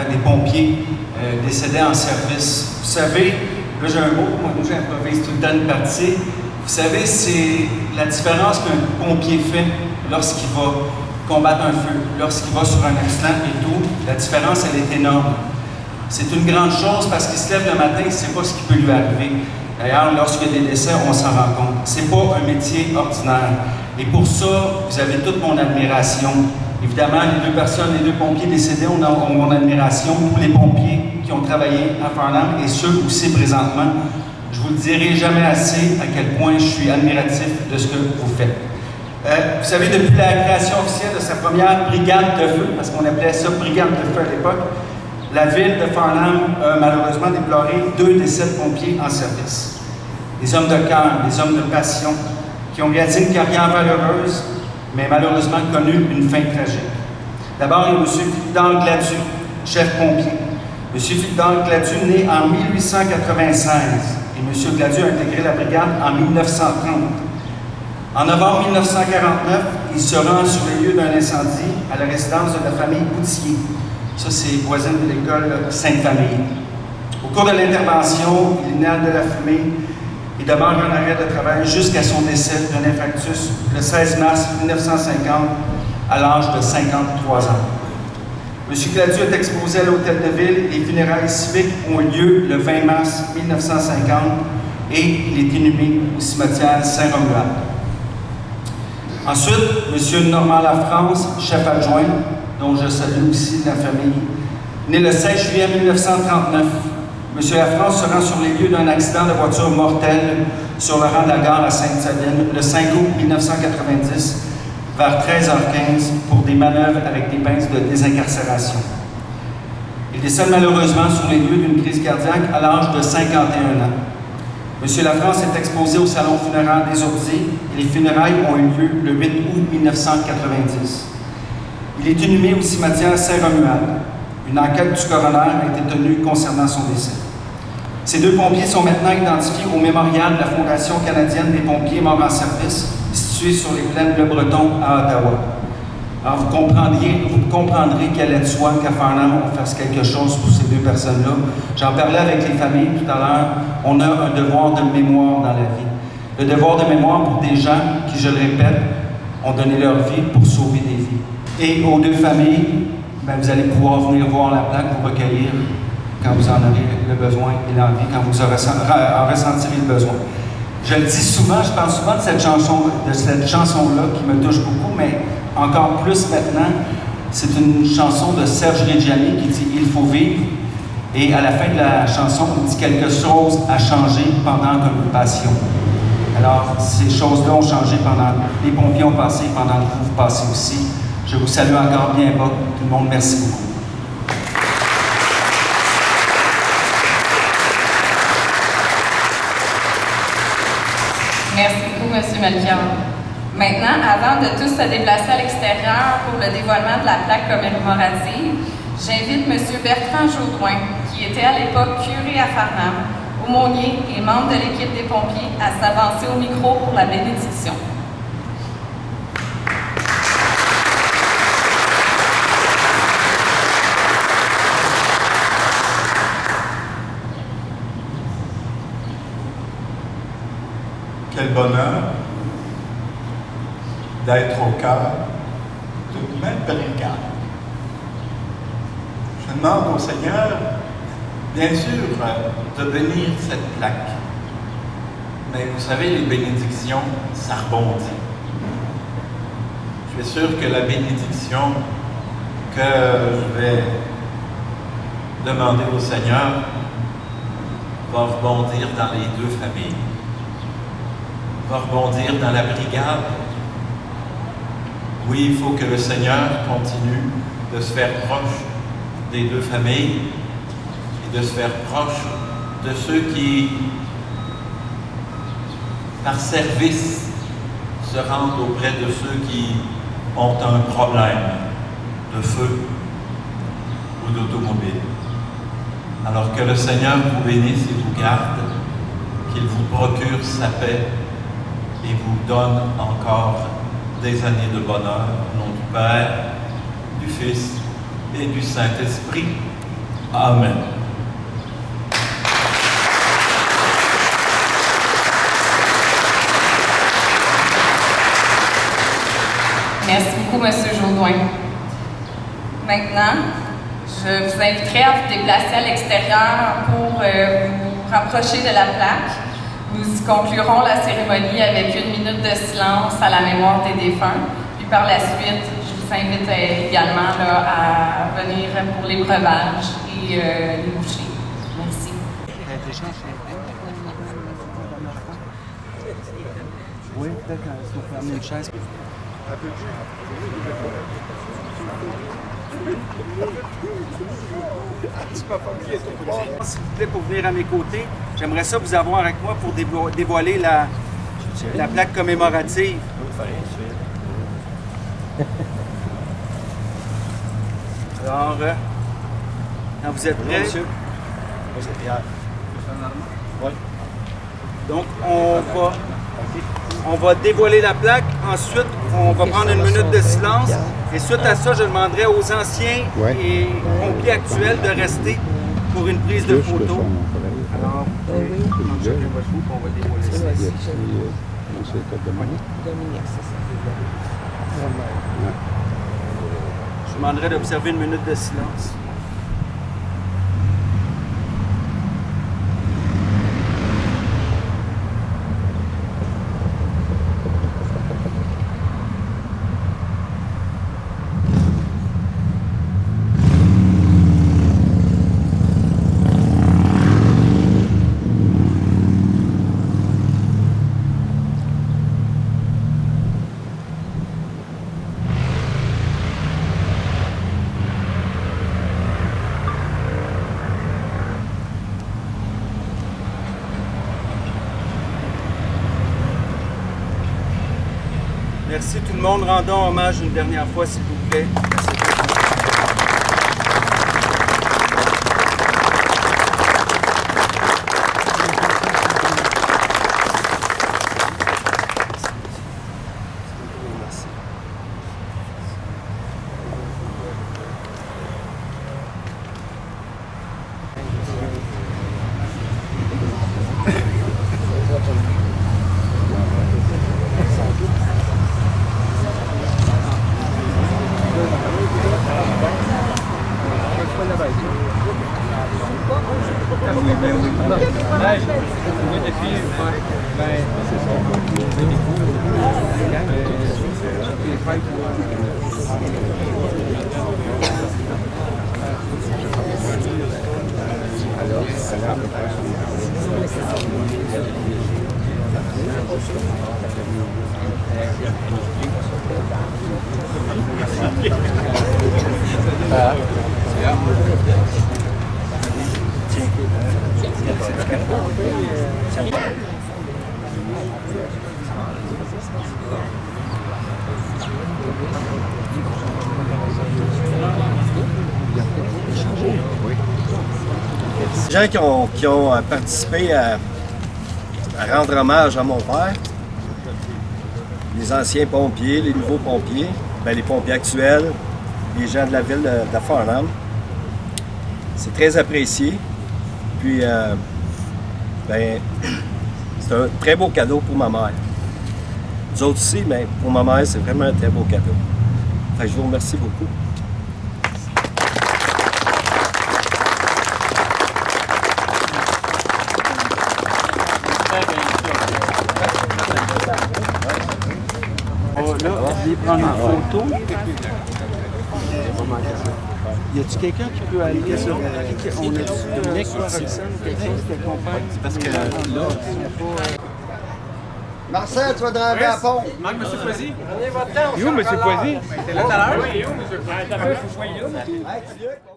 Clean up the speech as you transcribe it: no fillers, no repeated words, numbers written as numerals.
des pompiers décédés en service. Vous savez, là j'ai un mot, moi j'improvise tout le temps une partie. Vous savez, c'est la différence qu'un pompier fait lorsqu'il va combattre un feu, lorsqu'il va sur un accident et tout. La différence, elle est énorme. C'est une grande chose parce qu'il se lève le matin, il ne sait pas ce qui peut lui arriver. D'ailleurs, lorsqu'il y a des décès, on s'en rend compte. Ce n'est pas un métier ordinaire. Et pour ça, vous avez toute mon admiration. Évidemment, les deux personnes, les deux pompiers décédés ont mon admiration. Tous les pompiers qui ont travaillé à Farnham et ceux aussi présentement. Je vous le dirai jamais assez à quel point je suis admiratif de ce que vous faites. Vous savez, depuis la création officielle de sa première brigade de feu, parce qu'on appelait ça brigade de feu à l'époque, la ville de Farnham a malheureusement déploré 2 décès de pompiers en service. Des hommes de cœur, des hommes de passion, qui ont réalisé une carrière valeureuse, mais malheureusement connu une fin tragique. D'abord, il y a M. Philidor Gladu, chef pompier. M. Philidor Gladu, né en 1896, et M. Gladu a intégré la brigade en 1930. En novembre 1949, il se rend sur les lieux d'un incendie à la résidence de la famille Boutier. Ça, c'est voisin de l'école Sainte-Famille. Au cours de l'intervention, il inhale de la fumée et demande un arrêt de travail jusqu'à son décès d'un infarctus le 16 mars 1950 à l'âge de 53 ans. M. Gladu est exposé à l'hôtel de ville. Les funérailles civiques ont eu lieu le 20 mars 1950 et il est inhumé au cimetière Saint-Romuald. Ensuite, M. Normand Lafrance, chef adjoint, dont je salue aussi la famille, né le 16 juillet 1939. M. Lafrance se rend sur les lieux d'un accident de voiture mortel sur le rang de la gare à Sainte-Sabine le 5 août 1990 vers 13h15 pour des manœuvres avec des pinces de désincarcération. Il décède malheureusement sur les lieux d'une crise cardiaque à l'âge de 51 ans. M. Lafrance est exposé au salon funéraire des Ordiers et les funérailles ont eu lieu le 8 août 1990. Il est inhumé au cimetière Saint-Romuald. Une enquête du coroner a été tenue concernant son décès. Ces 2 pompiers sont maintenant identifiés au mémorial de la Fondation canadienne des pompiers morts en service, situé sur les plaines Le Breton à Ottawa. Alors vous comprendrez qu'elle est de soi qu'à Farnham, on fasse quelque chose pour ces 2 personnes-là. J'en parlais avec les familles tout à l'heure. On a un devoir de mémoire dans la vie. Le devoir de mémoire pour des gens qui, je le répète, ont donné leur vie pour sauver des vies. Et aux 2 familles, bien, vous allez pouvoir venir voir la plaque pour recueillir quand vous en aurez le besoin et l'envie, quand vous en ressentirez le besoin. Je le dis souvent, je parle souvent de cette chanson-là qui me touche beaucoup, mais encore plus maintenant, c'est une chanson de Serge Reggiani qui dit « Il faut vivre ». Et à la fin de la chanson, on dit « Quelque chose a changé pendant que nous passions ». Alors, ces choses-là ont changé pendant... Les pompiers ont passé pendant que vous passez aussi. Je vous salue encore bien bas. Tout le monde, merci beaucoup. Merci beaucoup, M. Melchior. Maintenant, avant de tous se déplacer à l'extérieur pour le dévoilement de la plaque commémorative, j'invite M. Bertrand Jodoin, qui était à l'époque curé à Farnham, aumônier et membre de l'équipe des pompiers, à s'avancer au micro pour la bénédiction. Quel bonheur d'être au cœur d'une même brigade. Je demande au Seigneur, bien sûr, de bénir cette plaque. Mais vous savez, les bénédictions, ça rebondit. Je suis sûr que la bénédiction que je vais demander au Seigneur va rebondir dans les 2 familles. Va rebondir dans la brigade. Oui, il faut que le Seigneur continue de se faire proche des 2 familles et de se faire proche de ceux qui, par service, se rendent auprès de ceux qui ont un problème de feu ou d'automobile. Alors que le Seigneur vous bénisse et vous garde, qu'il vous procure sa paix et vous donne encore des années de bonheur au nom du Père, du Fils et du Saint-Esprit. Amen. Merci beaucoup, M. Jourdouin. Maintenant, je vous inviterai à vous déplacer à l'extérieur pour vous rapprocher de la plaque. Nous conclurons la cérémonie avec 1 minute de silence à la mémoire des défunts. Puis par la suite, je vous invite également à venir pour les breuvages et les bouchées. Merci. Oui, peut-être qu'on peut amener une chaise. S'il vous plaît, pour venir à mes côtés, j'aimerais ça vous avoir avec moi pour dévoiler la plaque commémorative. Alors, quand vous êtes prêts, donc on va dévoiler la plaque. Ensuite, on va prendre 1 minute de silence. Et suite à ça, je demanderai aux anciens et pompiers actuels de rester pour une prise de photo. Alors, on va dévoiler ça. Je vous demanderai d'observer 1 minute de silence. Merci tout le monde. Rendons hommage une dernière fois, s'il vous plaît. Les gens qui ont participé à rendre hommage à mon père, les anciens pompiers, les nouveaux pompiers, les pompiers actuels, les gens de la ville de Farnham. C'est très apprécié. Puis, c'est un très beau cadeau pour ma mère. Nous autres aussi, mais pour ma mère, c'est vraiment un très beau cadeau. Fait que je vous remercie beaucoup. Là, je vais prendre une photo. Y a-t-il quelqu'un qui peut aller sur... On a-tu Nick Roxanne ou quelque chose qui accompagne? Parce que là... Marcel, tu vas driver à la pompe. Manque M. Foisy. Yo, M. Foisy. T'es là tout à l'heure? Oui, où, M. Foisy? Il faut que je sois là.